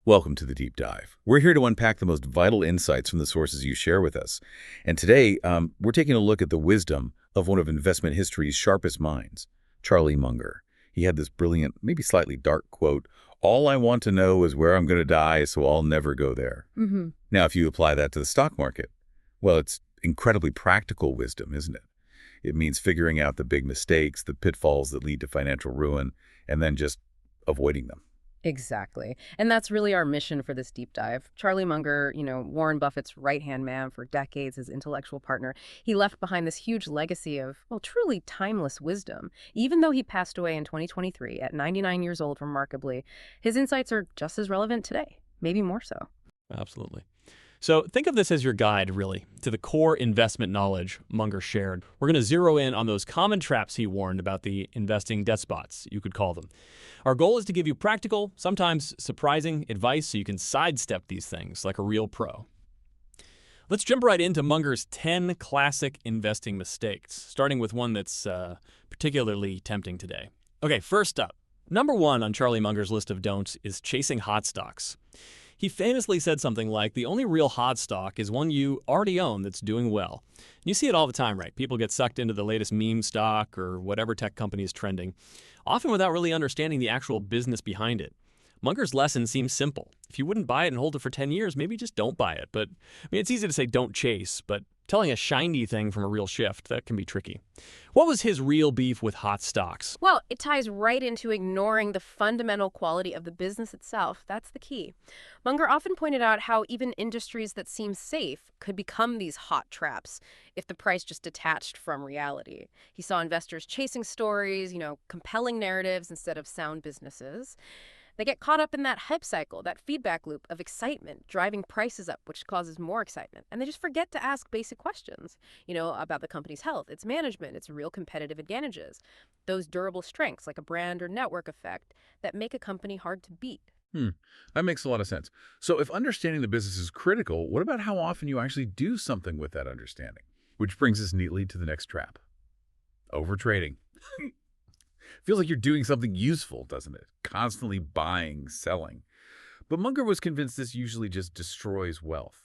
Welcome to the Deep Dive. We're here to unpack the most vital insights from the sources you share with us. And today, we're taking a look at the wisdom of one of investment history's sharpest minds, Charlie Munger. He had this brilliant, maybe slightly dark quote, "All I want to know is where I'm going to die, so I'll never go there." Now, if you apply that to the stock market, well, it's incredibly practical wisdom, isn't it? It means figuring out the big mistakes, the pitfalls that lead to financial ruin, and then just avoiding them. Exactly. And that's really our mission for this deep dive. Charlie Munger, Warren Buffett's right-hand man for decades, his intellectual partner, he left behind this huge legacy of, well, truly timeless wisdom. Even though he passed away in 2023 at 99 years old remarkably, his insights are just as relevant today, maybe more so. Absolutely. So think of this as your guide, really, to the core investment knowledge Munger shared. We're going to zero in on those common traps he warned about, the investing death spots, you could call them. Our goal is to give you practical, sometimes surprising advice so you can sidestep these things like a real pro. Let's jump right into Munger's 10 classic investing mistakes, starting with one that's particularly tempting today. Okay, first up, number one on Charlie Munger's list of don'ts is chasing hot stocks. He famously said something like, the only real hot stock is one you already own that's doing well. You see it all the time, right? People get sucked into the latest meme stock or whatever tech company is trending, often without really understanding the actual business behind it. Munger's lesson seems simple. If you wouldn't buy it and hold it for 10 years, maybe just don't buy it. But it's easy to say don't chase, but telling a shiny thing from a real shift, that can be tricky. What was his real beef with hot stocks? Well, it ties right into ignoring the fundamental quality of the business itself. That's the key. Munger often pointed out how even industries that seem safe could become these hot traps if the price just detached from reality. He saw investors chasing stories, compelling narratives instead of sound businesses. They get caught up in that hype cycle, that feedback loop of excitement, driving prices up, which causes more excitement. And they just forget to ask basic questions, about the company's health, its management, its real competitive advantages, those durable strengths like a brand or network effect that make a company hard to beat. That makes a lot of sense. So if understanding the business is critical, what about how often you actually do something with that understanding? Which brings us neatly to the next trap. Overtrading. Feels like you're doing something useful, doesn't it? Constantly buying, selling. But Munger was convinced this usually just destroys wealth.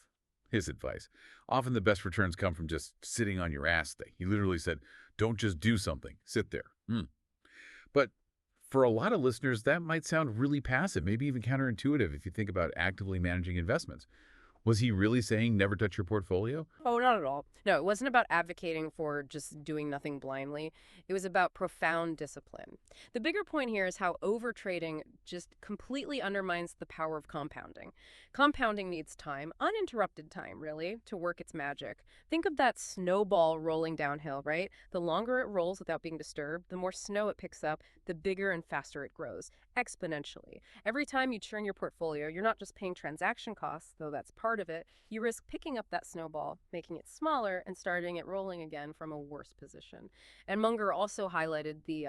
His advice: often the best returns come from just sitting on your ass thing. He literally said, don't just do something, sit there. But for a lot of listeners, that might sound really passive, maybe even counterintuitive if you think about actively managing investments. Was he really saying never touch your portfolio? Oh, not at all. No, it wasn't about advocating for just doing nothing blindly. It was about profound discipline. The bigger point here is how overtrading just completely undermines the power of compounding. Compounding needs time, uninterrupted time, really, to work its magic. Think of that snowball rolling downhill, right? The longer it rolls without being disturbed, the more snow it picks up, the bigger and faster it grows, exponentially. Every time you churn your portfolio, you're not just paying transaction costs, though that's part of it. You risk picking up that snowball, making it smaller, and starting it rolling again from a worse position. And Munger also highlighted the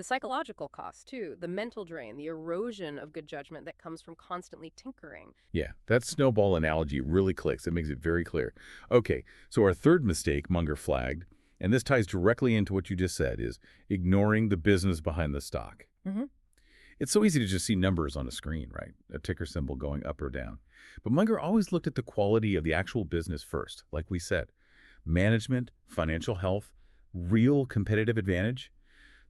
psychological cost, too, the mental drain, the erosion of good judgment that comes from constantly tinkering. Yeah, that snowball analogy really clicks. It makes it very clear. Okay, so our third mistake Munger flagged, and this ties directly into what you just said, is ignoring the business behind the stock. It's so easy to just see numbers on a screen, right? A ticker symbol going up or down. But Munger always looked at the quality of the actual business first, like we said. Management, financial health, real competitive advantage.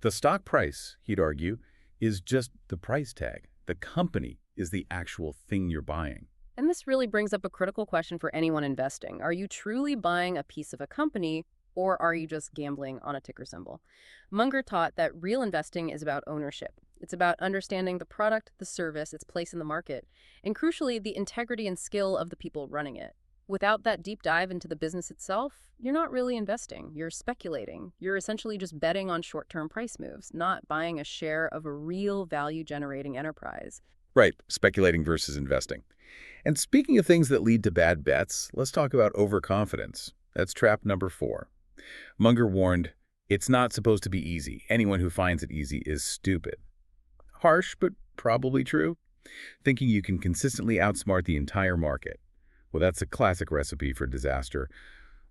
The stock price, he'd argue, is just the price tag. The company is the actual thing you're buying. And this really brings up a critical question for anyone investing. Are you truly buying a piece of a company, or are you just gambling on a ticker symbol? Munger taught that real investing is about ownership. It's about understanding the product, the service, its place in the market, and crucially, the integrity and skill of the people running it. Without that deep dive into the business itself, you're not really investing. You're speculating. You're essentially just betting on short-term price moves, not buying a share of a real value-generating enterprise. Right, speculating versus investing. And speaking of things that lead to bad bets, let's talk about overconfidence. That's trap number 4. Munger warned, it's not supposed to be easy. Anyone who finds it easy is stupid. Harsh, but probably true. Thinking you can consistently outsmart the entire market. Well, that's a classic recipe for disaster.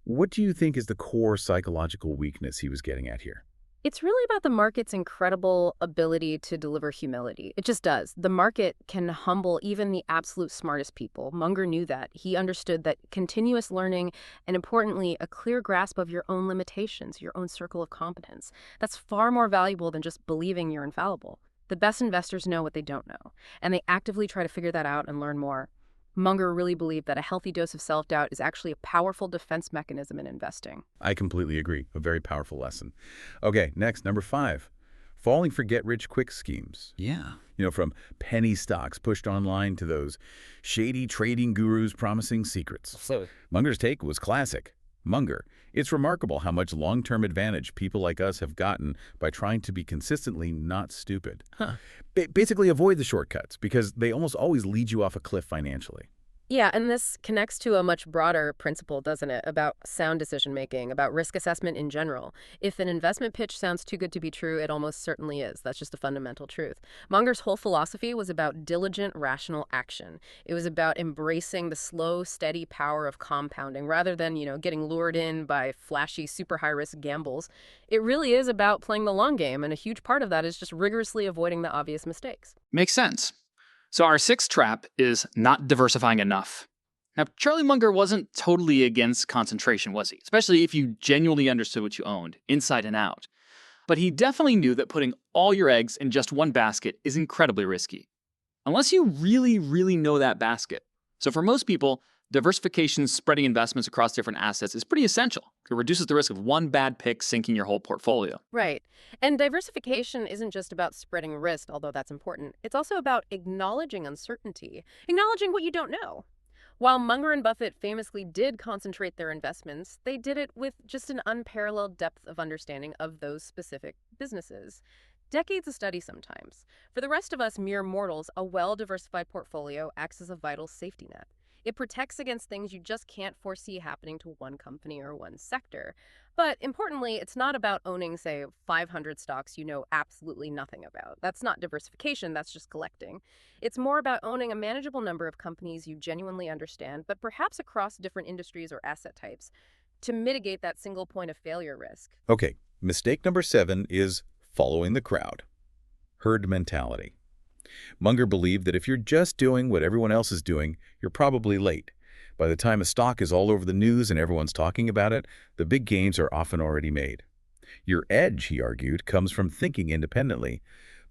What do you think is the core psychological weakness he was getting at here? It's really about the market's incredible ability to deliver humility. It just does. The market can humble even the absolute smartest people. Munger knew that. He understood that continuous learning and, importantly, a clear grasp of your own limitations, your own circle of competence, that's far more valuable than just believing you're infallible. The best investors know what they don't know, and they actively try to figure that out and learn more. Munger really believed that a healthy dose of self-doubt is actually a powerful defense mechanism in investing. I completely agree. A very powerful lesson. Okay, next, number 5. Falling for get-rich-quick schemes. Yeah. From penny stocks pushed online to those shady trading gurus promising secrets. So, Munger's take was classic. Munger, it's remarkable how much long-term advantage people like us have gotten by trying to be consistently not stupid. Basically avoid the shortcuts because they almost always lead you off a cliff financially. Yeah, and this connects to a much broader principle, doesn't it, about sound decision-making, about risk assessment in general. If an investment pitch sounds too good to be true, it almost certainly is. That's just a fundamental truth. Munger's whole philosophy was about diligent, rational action. It was about embracing the slow, steady power of compounding rather than, getting lured in by flashy, super high-risk gambles. It really is about playing the long game, and a huge part of that is just rigorously avoiding the obvious mistakes. makes sense. So our 6th trap is not diversifying enough. Now, Charlie Munger wasn't totally against concentration, was he? Especially if you genuinely understood what you owned, inside and out. But he definitely knew that putting all your eggs in just one basket is incredibly risky. Unless you really, really know that basket. So for most people, diversification, spreading investments across different assets is pretty essential. It reduces the risk of one bad pick sinking your whole portfolio. Right. And diversification isn't just about spreading risk, although that's important. It's also about acknowledging uncertainty, acknowledging what you don't know. While Munger and Buffett famously did concentrate their investments, they did it with just an unparalleled depth of understanding of those specific businesses. Decades of study sometimes. For the rest of us mere mortals, a well-diversified portfolio acts as a vital safety net. It protects against things you just can't foresee happening to one company or one sector. But importantly, it's not about owning, say, 500 stocks you know absolutely nothing about. That's not diversification, that's just collecting. It's more about owning a manageable number of companies you genuinely understand, but perhaps across different industries or asset types, to mitigate that single point of failure risk. Okay, mistake number 7 is following the crowd. Herd mentality. Munger believed that if you're just doing what everyone else is doing, you're probably late. By the time a stock is all over the news and everyone's talking about it, the big gains are often already made. Your edge, he argued, comes from thinking independently,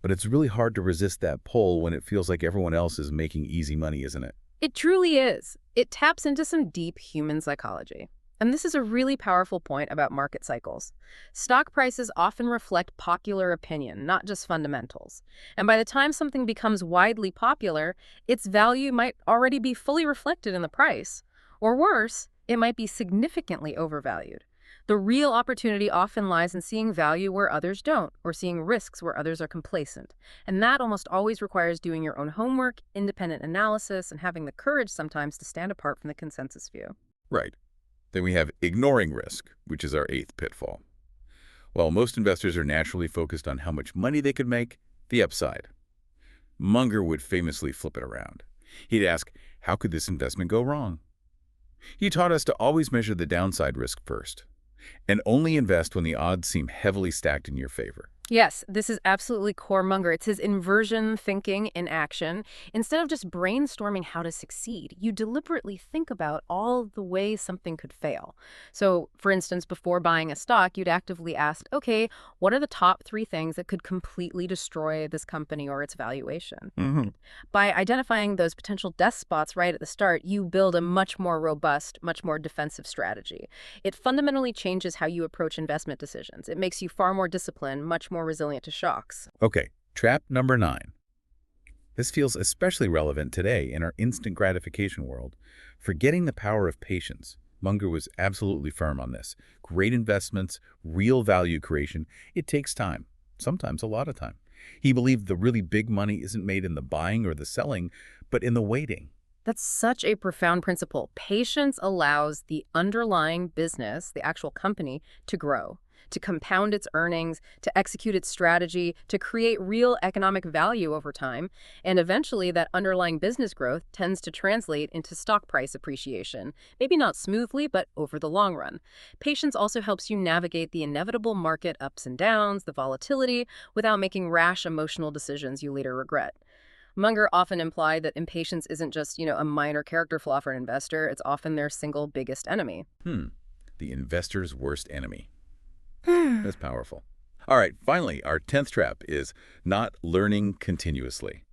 but it's really hard to resist that pull when it feels like everyone else is making easy money, isn't it? It truly is. It taps into some deep human psychology. And this is a really powerful point about market cycles. Stock prices often reflect popular opinion, not just fundamentals. And by the time something becomes widely popular, its value might already be fully reflected in the price. Or worse, it might be significantly overvalued. The real opportunity often lies in seeing value where others don't, or seeing risks where others are complacent. And that almost always requires doing your own homework, independent analysis, and having the courage sometimes to stand apart from the consensus view. Right. Then we have ignoring risk, which is our 8th pitfall. While most investors are naturally focused on how much money they could make, the upside. Munger would famously flip it around. He'd ask, how could this investment go wrong? He taught us to always measure the downside risk first, and only invest when the odds seem heavily stacked in your favor. Yes, this is absolutely core Munger. It's his inversion thinking in action. Instead of just brainstorming how to succeed, you deliberately think about all the ways something could fail. So, for instance, before buying a stock, you'd actively ask, okay, what are the top 3 things that could completely destroy this company or its valuation? By identifying those potential death spots right at the start, you build a much more robust, much more defensive strategy. It fundamentally changes how you approach investment decisions. It makes you far more disciplined, much more resilient to shocks. Okay, trap number 9. This feels especially relevant today in our instant gratification world. Forgetting the power of patience. Munger was absolutely firm on this. Great investments, real value creation, it takes time, sometimes a lot of time. He believed the really big money isn't made in the buying or the selling, but in the waiting. That's such a profound principle. Patience allows the underlying business, the actual company, to grow. to compound its earnings, to execute its strategy, to create real economic value over time. And eventually, that underlying business growth tends to translate into stock price appreciation. Maybe not smoothly, but over the long run. Patience also helps you navigate the inevitable market ups and downs, the volatility, without making rash emotional decisions you later regret. Munger often implied that impatience isn't just, a minor character flaw for an investor. It's often their single biggest enemy. The investor's worst enemy. That's powerful. All right, finally, our 10th trap is not learning continuously.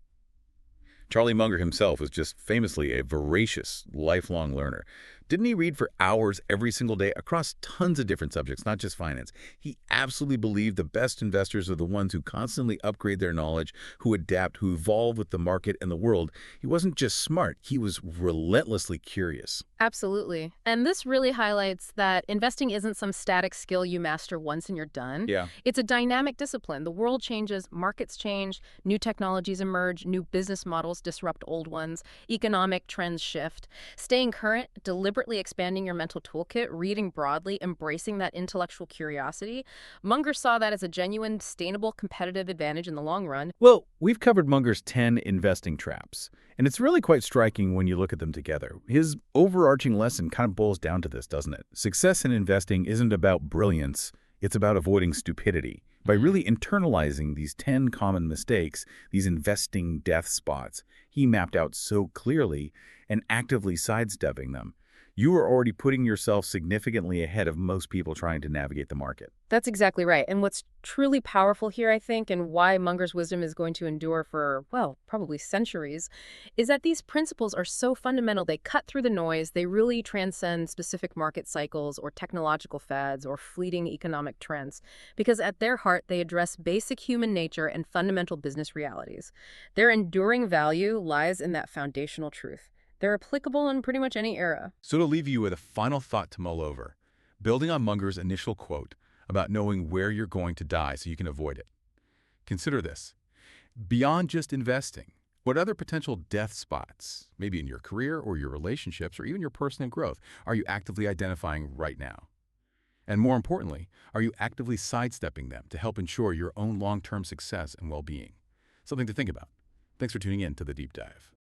Charlie Munger himself was just famously a voracious, lifelong learner. Didn't he read for hours every single day across tons of different subjects, not just finance? He absolutely believed the best investors are the ones who constantly upgrade their knowledge, who adapt, who evolve with the market and the world. He wasn't just smart, he was relentlessly curious. Absolutely. And this really highlights that investing isn't some static skill you master once and you're done. Yeah. It's a dynamic discipline. The world changes, markets change, new technologies emerge, new business models disrupt old ones, economic trends shift. Staying current, deliberately expanding your mental toolkit, reading broadly, embracing that intellectual curiosity. Munger saw that as a genuine, sustainable competitive advantage in the long run. Well, we've covered Munger's 10 investing traps, and it's really quite striking when you look at them together. His overarching lesson kind of boils down to this, doesn't it? Success in investing isn't about brilliance, it's about avoiding stupidity. By really internalizing these 10 common mistakes, these investing death spots, he mapped out so clearly and actively sidestepping them. You are already putting yourself significantly ahead of most people trying to navigate the market. That's exactly right. And what's truly powerful here, I think, and why Munger's wisdom is going to endure for, well, probably centuries, is that these principles are so fundamental. They cut through the noise. They really transcend specific market cycles or technological fads or fleeting economic trends, because at their heart, they address basic human nature and fundamental business realities. Their enduring value lies in that foundational truth. They're applicable in pretty much any era. So to leave you with a final thought to mull over, building on Munger's initial quote about knowing where you're going to die so you can avoid it. Consider this. Beyond just investing, what other potential death spots, maybe in your career or your relationships or even your personal growth, are you actively identifying right now? And more importantly, are you actively sidestepping them to help ensure your own long-term success and well-being? Something to think about. Thanks for tuning in to The Deep Dive.